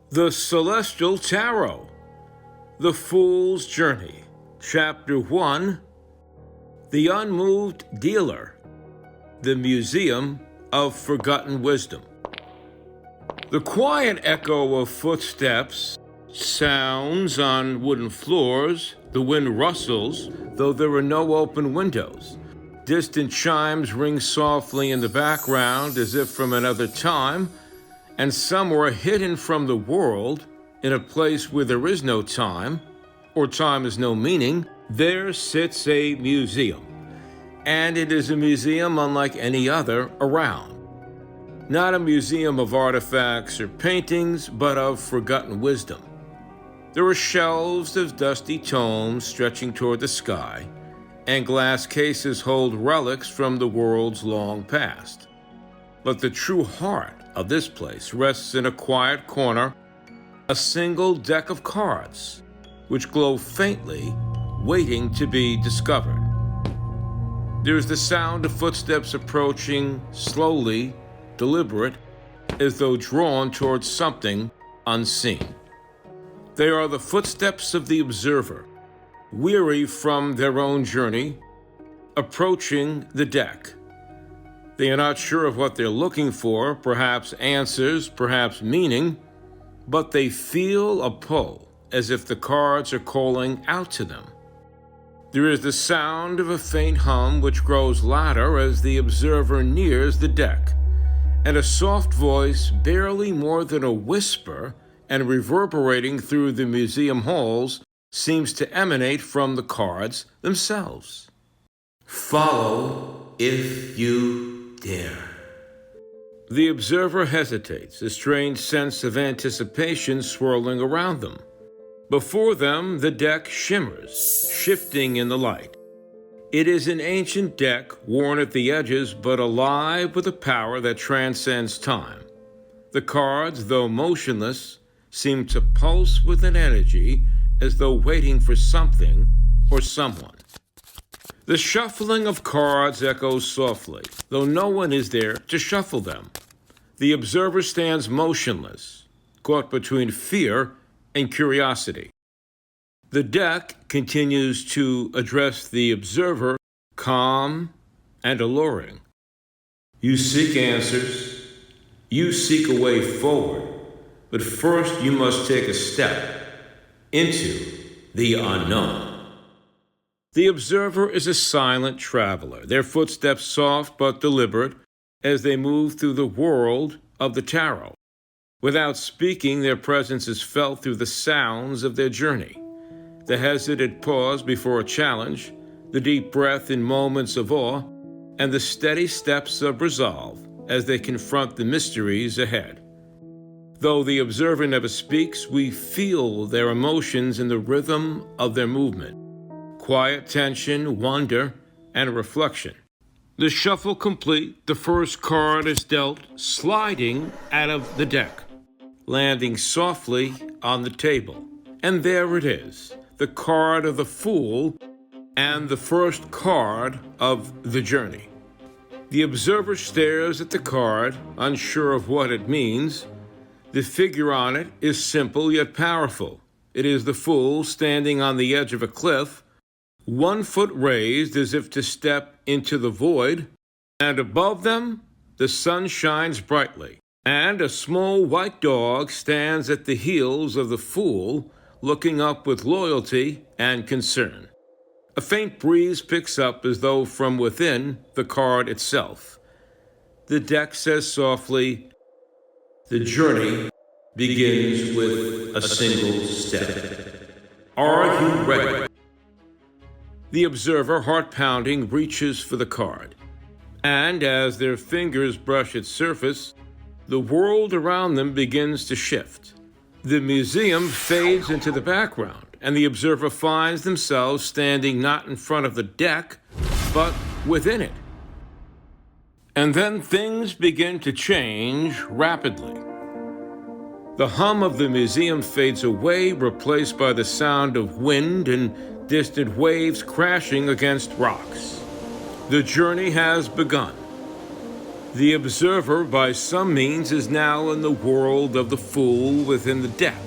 The Celestial Tarot, The Fool's Journey, Chapter 1, The Unmoved Dealer, The Museum of Forgotten Wisdom. The quiet echo of footsteps sounds on wooden floors. The wind rustles, though there are no open windows. Distant chimes ring softly in the background as if from another time, and somewhere hidden from the world, in a place where there is no time, or time has no meaning, there sits a museum. And it is a museum unlike any other around. Not a museum of artifacts or paintings, but of forgotten wisdom. There are shelves of dusty tomes stretching toward the sky, and glass cases hold relics from the world's long past. But the true heart of this place rests in a quiet corner, a single deck of cards, which glow faintly, waiting to be discovered. There is the sound of footsteps approaching, slowly, deliberate, as though drawn towards something unseen. They are the footsteps of the observer, weary from their own journey, approaching the deck. They are not sure of what they're looking for, perhaps answers, perhaps meaning, but they feel a pull, as if the cards are calling out to them. There is the sound of a faint hum which grows louder as the observer nears the deck, and a soft voice, barely more than a whisper, and reverberating through the museum halls, seems to emanate from the cards themselves. Follow if you dare. The observer hesitates, a strange sense of anticipation swirling around them. Before them, the deck shimmers, shifting in the light. It is an ancient deck, worn at the edges, but alive with a power that transcends time. The cards, though motionless, seem to pulse with an energy as though waiting for something or someone. The shuffling of cards echoes softly, though no one is there to shuffle them. The observer stands motionless, caught between fear and curiosity. The deck continues to address the observer, calm and alluring. You seek answers, you seek a way forward, but first you must take a step into the unknown. The observer is a silent traveler, their footsteps soft but deliberate as they move through the world of the tarot. Without speaking, their presence is felt through the sounds of their journey. The hesitant pause before a challenge, the deep breath in moments of awe, and the steady steps of resolve as they confront the mysteries ahead. Though the observer never speaks, we feel their emotions in the rhythm of their movement. Quiet tension, wonder, and reflection. The shuffle complete, the first card is dealt, sliding out of the deck, landing softly on the table. And there it is, the card of the Fool and the first card of the journey. The observer stares at the card, unsure of what it means. The figure on it is simple yet powerful. It is the Fool standing on the edge of a cliff, 1 foot raised as if to step into the void, and above them the sun shines brightly, and a small white dog stands at the heels of the Fool, looking up with loyalty and concern. A faint breeze picks up as though from within the card itself. The deck says softly, "The journey begins with a single step. Are you ready?" The observer, heart pounding, reaches for the card. And as their fingers brush its surface, the world around them begins to shift. The museum fades into the background, and the observer finds themselves standing not in front of the deck, but within it. And then things begin to change rapidly. The hum of the museum fades away, replaced by the sound of wind and distant waves crashing against rocks. The journey has begun. The observer, by some means, is now in the world of the fool within the deck.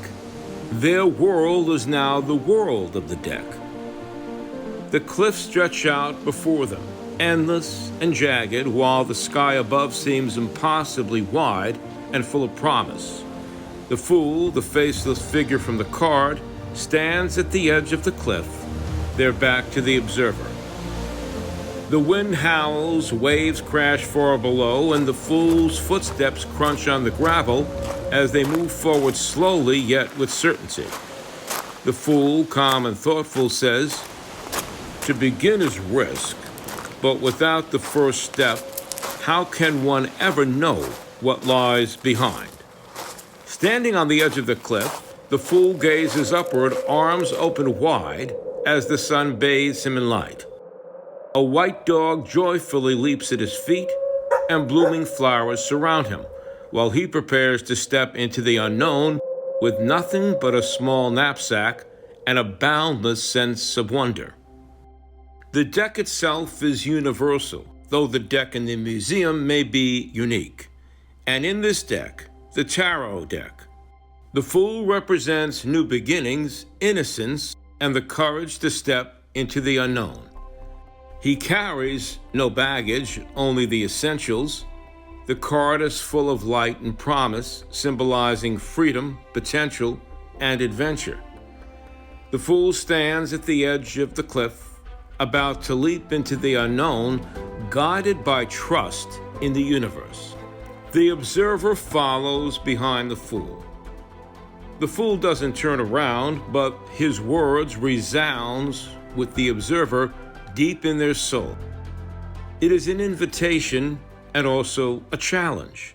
Their world is now the world of the deck. The cliffs stretch out before them, endless and jagged, while the sky above seems impossibly wide and full of promise. The fool, the faceless figure from the card, stands at the edge of the cliff, their back to the observer. The wind howls, waves crash far below, and the fool's footsteps crunch on the gravel as they move forward slowly yet with certainty. The fool, calm and thoughtful, says, "To begin is risk, but without the first step, how can one ever know what lies behind?" Standing on the edge of the cliff, the fool gazes upward, arms open wide, as the sun bathes him in light. A white dog joyfully leaps at his feet, and blooming flowers surround him, while he prepares to step into the unknown with nothing but a small knapsack and a boundless sense of wonder. The deck itself is universal, though the deck in the museum may be unique. And in this deck, the tarot deck, the fool represents new beginnings, innocence, and the courage to step into the unknown. He carries no baggage, only the essentials. The card is full of light and promise, symbolizing freedom, potential, and adventure. The fool stands at the edge of the cliff, about to leap into the unknown, guided by trust in the universe. The observer follows behind the fool. The fool doesn't turn around, but his words resound with the observer deep in their soul. It is an invitation and also a challenge.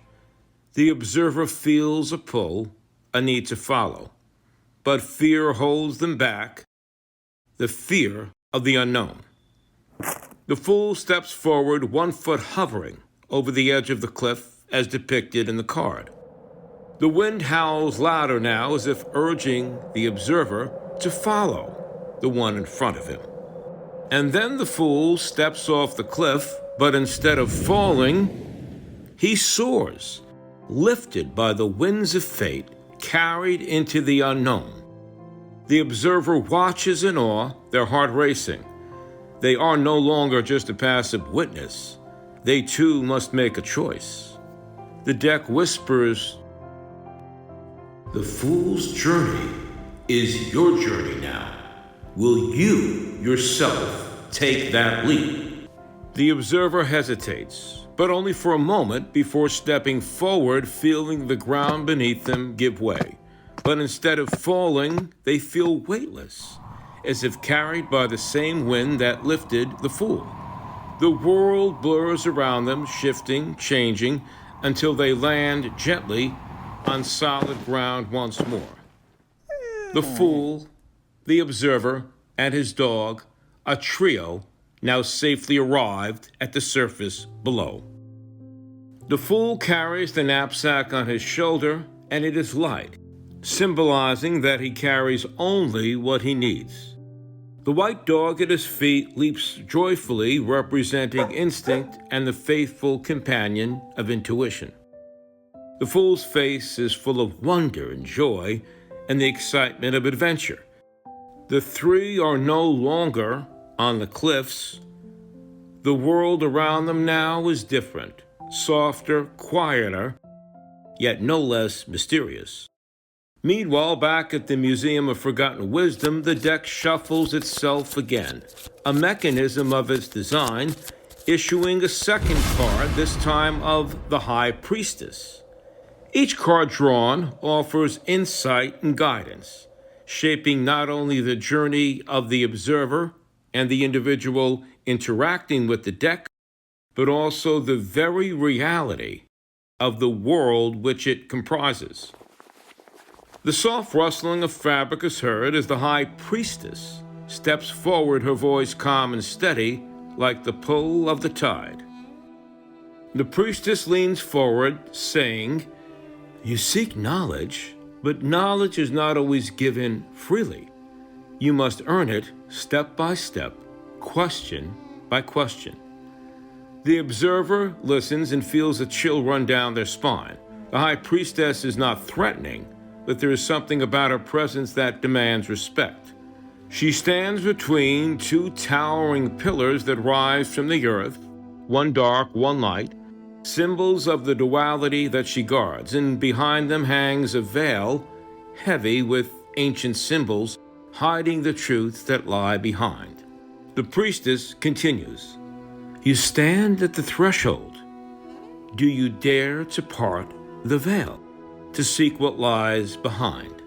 The observer feels a pull, a need to follow, but fear holds them back, the fear of the unknown. The fool steps forward, 1 foot hovering over the edge of the cliff as depicted in the card. The wind howls louder now, as if urging the observer to follow the one in front of him. And then the fool steps off the cliff, but instead of falling, he soars, lifted by the winds of fate, carried into the unknown. The observer watches in awe, their heart racing. They are no longer just a passive witness. They too must make a choice. The deck whispers, "The fool's journey is your journey now. Will you yourself take that leap?" The observer hesitates, but only for a moment before stepping forward, feeling the ground beneath them give way. But instead of falling, they feel weightless, as if carried by the same wind that lifted the fool. The world blurs around them, shifting, changing, until they land gently on solid ground once more. The fool, the observer, and his dog, a trio, now safely arrived at the surface below. The fool carries the knapsack on his shoulder, and it is light, symbolizing that he carries only what he needs. The white dog at his feet leaps joyfully, representing instinct and the faithful companion of intuition. The fool's face is full of wonder and joy and the excitement of adventure. The three are no longer on the cliffs. The world around them now is different, softer, quieter, yet no less mysterious. Meanwhile, back at the Museum of Forgotten Wisdom, the deck shuffles itself again, a mechanism of its design, issuing a second card, this time of the High Priestess. Each card drawn offers insight and guidance, shaping not only the journey of the observer and the individual interacting with the deck, but also the very reality of the world which it comprises. The soft rustling of fabric is heard as the High Priestess steps forward, her voice calm and steady, like the pull of the tide. The priestess leans forward, saying, "You seek knowledge, but knowledge is not always given freely. You must earn it step by step, question by question." The observer listens and feels a chill run down their spine. The high priestess is not threatening, but there is something about her presence that demands respect. She stands between two towering pillars that rise from the earth, one dark, one light, symbols of the duality that she guards, and behind them hangs a veil heavy with ancient symbols hiding the truths that lie behind. The priestess continues, "You stand at the threshold. Do you dare to part the veil, to seek what lies behind?"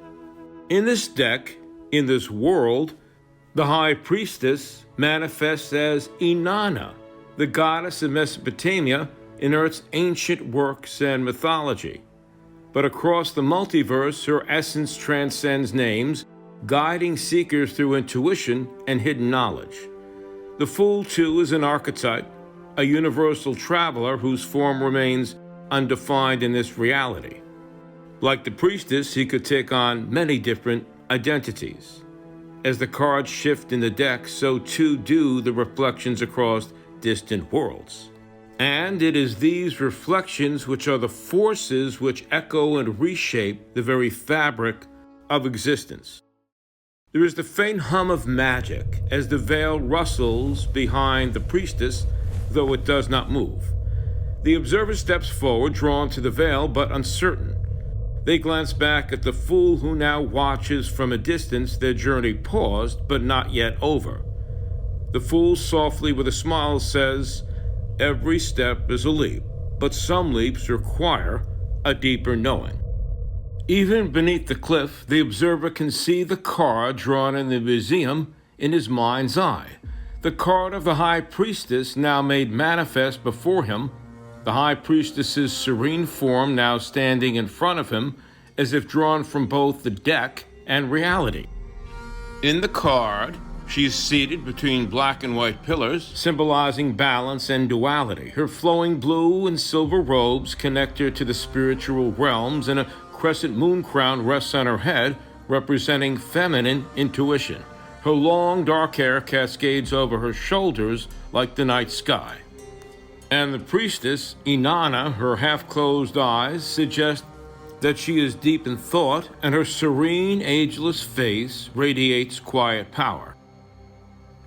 In this deck, in this world, the high priestess manifests as Inanna, the goddess of Mesopotamia in Earth's ancient works and mythology. But across the multiverse, her essence transcends names, guiding seekers through intuition and hidden knowledge. The Fool, too, is an archetype, a universal traveler whose form remains undefined in this reality. Like the priestess, he could take on many different identities. As the cards shift in the deck, so too do the reflections across distant worlds. And it is these reflections which are the forces which echo and reshape the very fabric of existence. There is the faint hum of magic as the veil rustles behind the priestess, though it does not move. The observer steps forward, drawn to the veil, but uncertain. They glance back at the Fool, who now watches from a distance, their journey paused, but not yet over. The Fool softly, with a smile, says, "Every step is a leap, but some leaps require a deeper knowing." Even beneath the cliff, the observer can see the card drawn in the museum in his mind's eye. The card of the high priestess now made manifest before him, the high priestess's serene form now standing in front of him as if drawn from both the deck and reality. In the card, she is seated between black and white pillars, symbolizing balance and duality. Her flowing blue and silver robes connect her to the spiritual realms, and a crescent moon crown rests on her head, representing feminine intuition. Her long dark hair cascades over her shoulders like the night sky. And the priestess, Inanna, her half-closed eyes suggest that she is deep in thought, and her serene, ageless face radiates quiet power.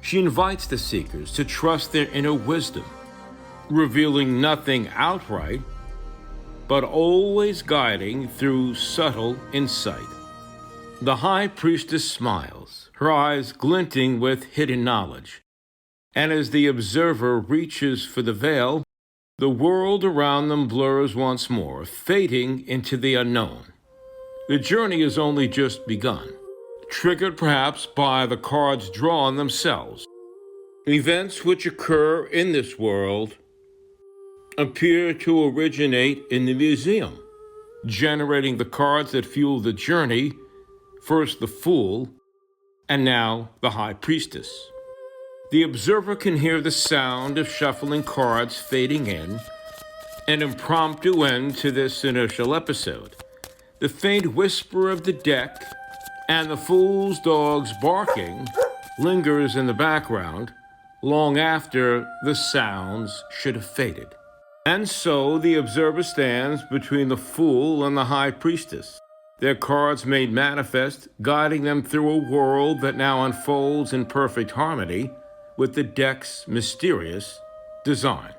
She invites the seekers to trust their inner wisdom, revealing nothing outright, but always guiding through subtle insight. The high priestess smiles, her eyes glinting with hidden knowledge. And as the observer reaches for the veil, the world around them blurs once more, fading into the unknown. The journey has only just begun, triggered perhaps by the cards drawn themselves. Events which occur in this world appear to originate in the museum, generating the cards that fuel the journey, first the Fool, and now the High Priestess. The observer can hear the sound of shuffling cards fading in, an impromptu end to this initial episode. The faint whisper of the deck and the Fool's dog's barking lingers in the background long after the sounds should have faded. And so the observer stands between the Fool and the High Priestess, their cards made manifest, guiding them through a world that now unfolds in perfect harmony with the deck's mysterious design.